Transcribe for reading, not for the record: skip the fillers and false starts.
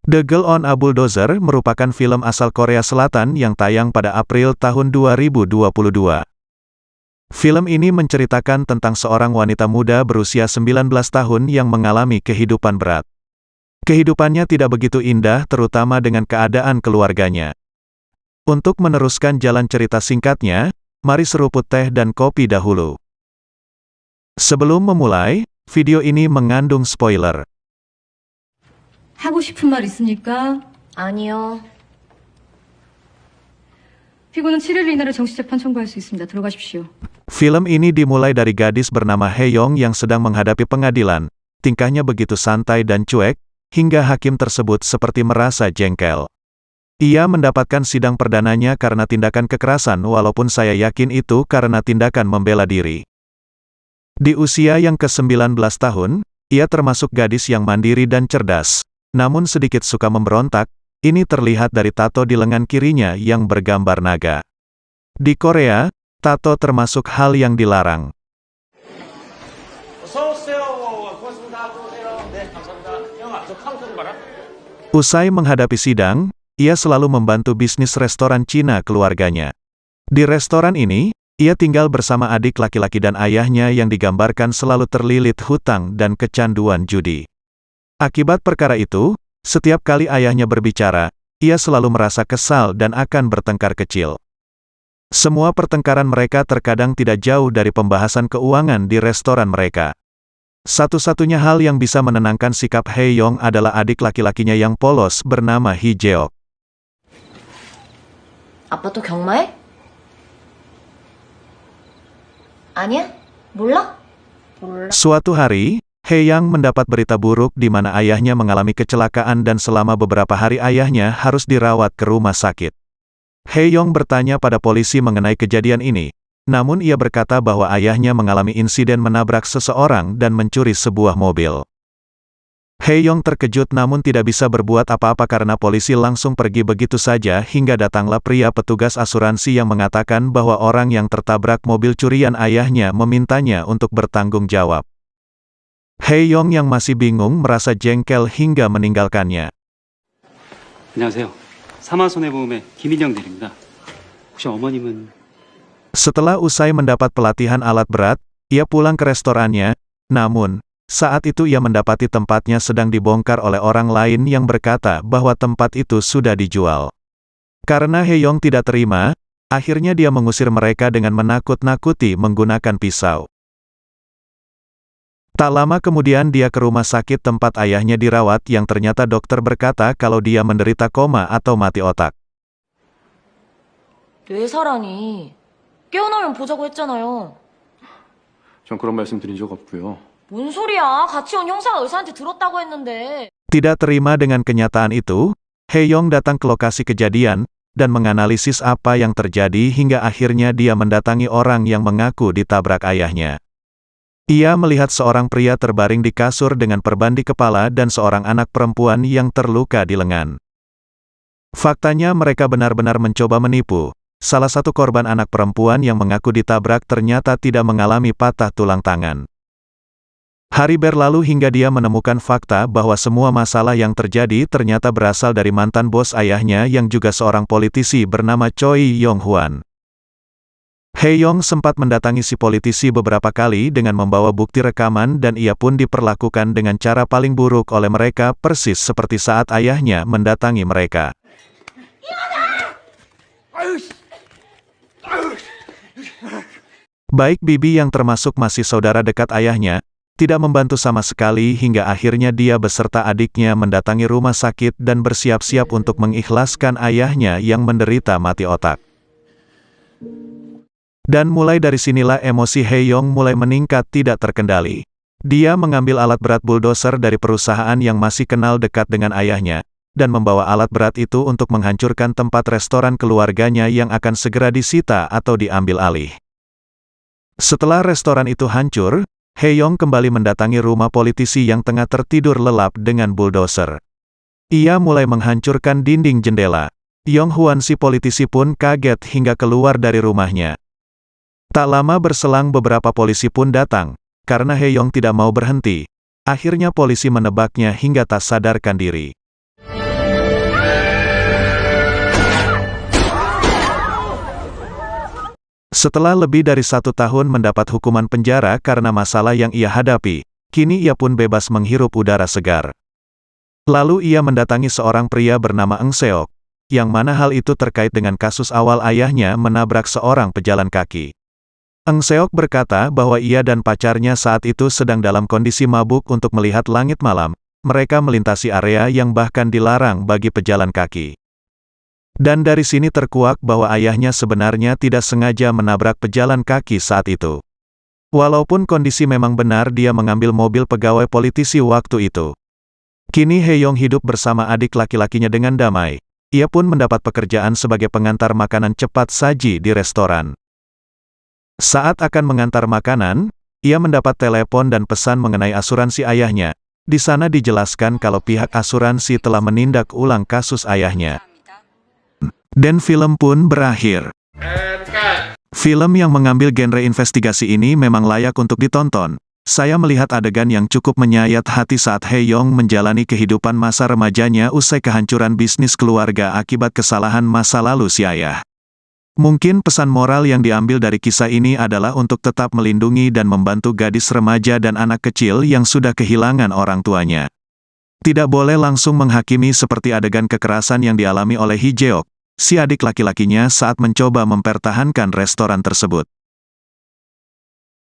The Girl on a Bulldozer merupakan film asal Korea Selatan yang tayang pada April tahun 2022. Film ini menceritakan tentang seorang wanita muda berusia 19 tahun yang mengalami kehidupan berat. Kehidupannya tidak begitu indah, terutama dengan keadaan keluarganya. Untuk meneruskan jalan cerita singkatnya, mari seruput teh dan kopi dahulu. Sebelum memulai, video ini mengandung spoiler. 하고 싶은 말 있습니까? 아니요. 피고는 7일 이내로 정치재판 청구할 수 있습니다. 들어가십시오. Film ini dimulai dari gadis bernama Hae-young yang sedang menghadapi pengadilan. Tingkahnya begitu santai dan cuek, hingga hakim tersebut seperti merasa jengkel. Ia mendapatkan sidang perdananya karena tindakan kekerasan, walaupun saya yakin itu karena tindakan membela diri. Di usia yang ke-19 tahun, ia termasuk gadis yang mandiri dan cerdas. Namun sedikit suka memberontak, ini terlihat dari tato di lengan kirinya yang bergambar naga. Di Korea, tato termasuk hal yang dilarang. Usai menghadapi sidang, ia selalu membantu bisnis restoran Cina keluarganya. Di restoran ini, ia tinggal bersama adik laki-laki dan ayahnya yang digambarkan selalu terlilit hutang dan kecanduan judi. Akibat perkara itu, setiap kali ayahnya berbicara, ia selalu merasa kesal dan akan bertengkar kecil. Semua pertengkaran mereka terkadang tidak jauh dari pembahasan keuangan di restoran mereka. Satu-satunya hal yang bisa menenangkan sikap Hae-young adalah adik laki-lakinya yang polos bernama Hee-jeok. 아빠 또 경마해? 아니야? 몰라? Suatu hari, Hae-young mendapat berita buruk di mana ayahnya mengalami kecelakaan dan selama beberapa hari ayahnya harus dirawat ke rumah sakit. Hae-young bertanya pada polisi mengenai kejadian ini, namun ia berkata bahwa ayahnya mengalami insiden menabrak seseorang dan mencuri sebuah mobil. Hae-young terkejut namun tidak bisa berbuat apa-apa karena polisi langsung pergi begitu saja hingga datanglah pria petugas asuransi yang mengatakan bahwa orang yang tertabrak mobil curian ayahnya memintanya untuk bertanggung jawab. Hae-young yang masih bingung merasa jengkel hingga meninggalkannya. 안녕하세요. 사마손해보험의 김인영 대리입니다. 혹시 어머님은... Setelah usai mendapat pelatihan alat berat, ia pulang ke restorannya, namun, saat itu ia mendapati tempatnya sedang dibongkar oleh orang lain yang berkata bahwa tempat itu sudah dijual. Karena Hae-young tidak terima, akhirnya dia mengusir mereka dengan menakut-nakuti menggunakan pisau. Tak lama kemudian dia ke rumah sakit tempat ayahnya dirawat yang ternyata dokter berkata kalau dia menderita koma atau mati otak. 뇌사랑이 깨어나면 보자고 했잖아요. 전 그런 말씀 드린 적 없고요. 뭔 소리야? 같이 온 형사가 의사한테 들었다고 했는데. Tidak terima dengan kenyataan itu, Hae-young datang ke lokasi kejadian dan menganalisis apa yang terjadi hingga akhirnya dia mendatangi orang yang mengaku ditabrak ayahnya. Ia melihat seorang pria terbaring di kasur dengan perban di kepala dan seorang anak perempuan yang terluka di lengan. Faktanya mereka benar-benar mencoba menipu. Salah satu korban anak perempuan yang mengaku ditabrak ternyata tidak mengalami patah tulang tangan. Hari berlalu hingga dia menemukan fakta bahwa semua masalah yang terjadi ternyata berasal dari mantan bos ayahnya yang juga seorang politisi bernama Choi Yong-hwan. Hae-young sempat mendatangi si politisi beberapa kali dengan membawa bukti rekaman dan ia pun diperlakukan dengan cara paling buruk oleh mereka persis seperti saat ayahnya mendatangi mereka. Baik bibi yang termasuk masih saudara dekat ayahnya, tidak membantu sama sekali hingga akhirnya dia beserta adiknya mendatangi rumah sakit dan bersiap-siap untuk mengikhlaskan ayahnya yang menderita mati otak. Dan mulai dari sinilah emosi Hae-young mulai meningkat tidak terkendali. Dia mengambil alat berat bulldozer dari perusahaan yang masih kenal dekat dengan ayahnya, dan membawa alat berat itu untuk menghancurkan tempat restoran keluarganya yang akan segera disita atau diambil alih. Setelah restoran itu hancur, Hae-young kembali mendatangi rumah politisi yang tengah tertidur lelap dengan bulldozer. Ia mulai menghancurkan dinding jendela. Yong-hwan si politisi pun kaget hingga keluar dari rumahnya. Tak lama berselang beberapa polisi pun datang, karena Hae-young tidak mau berhenti. Akhirnya polisi menebaknya hingga tak sadarkan diri. Setelah lebih dari 1 tahun mendapat hukuman penjara karena masalah yang ia hadapi, kini ia pun bebas menghirup udara segar. Lalu ia mendatangi seorang pria bernama Eng Seok, yang mana hal itu terkait dengan kasus awal ayahnya menabrak seorang pejalan kaki. Eng Seok berkata bahwa ia dan pacarnya saat itu sedang dalam kondisi mabuk untuk melihat langit malam. Mereka melintasi area yang bahkan dilarang bagi pejalan kaki. Dan dari sini terkuak bahwa ayahnya sebenarnya tidak sengaja menabrak pejalan kaki saat itu. Walaupun kondisi memang benar dia mengambil mobil pegawai politisi waktu itu. Kini Hae-yong hidup bersama adik laki-lakinya dengan damai. Ia pun mendapat pekerjaan sebagai pengantar makanan cepat saji di restoran. Saat akan mengantar makanan, ia mendapat telepon dan pesan mengenai asuransi ayahnya. Di sana dijelaskan kalau pihak asuransi telah menindak ulang kasus ayahnya. Dan film pun berakhir. Film yang mengambil genre investigasi ini memang layak untuk ditonton. Saya melihat adegan yang cukup menyayat hati saat Hae-yong menjalani kehidupan masa remajanya usai kehancuran bisnis keluarga akibat kesalahan masa lalu si ayah. Mungkin pesan moral yang diambil dari kisah ini adalah untuk tetap melindungi dan membantu gadis remaja dan anak kecil yang sudah kehilangan orang tuanya. Tidak boleh langsung menghakimi seperti adegan kekerasan yang dialami oleh Hee Jeok, si adik laki-lakinya saat mencoba mempertahankan restoran tersebut.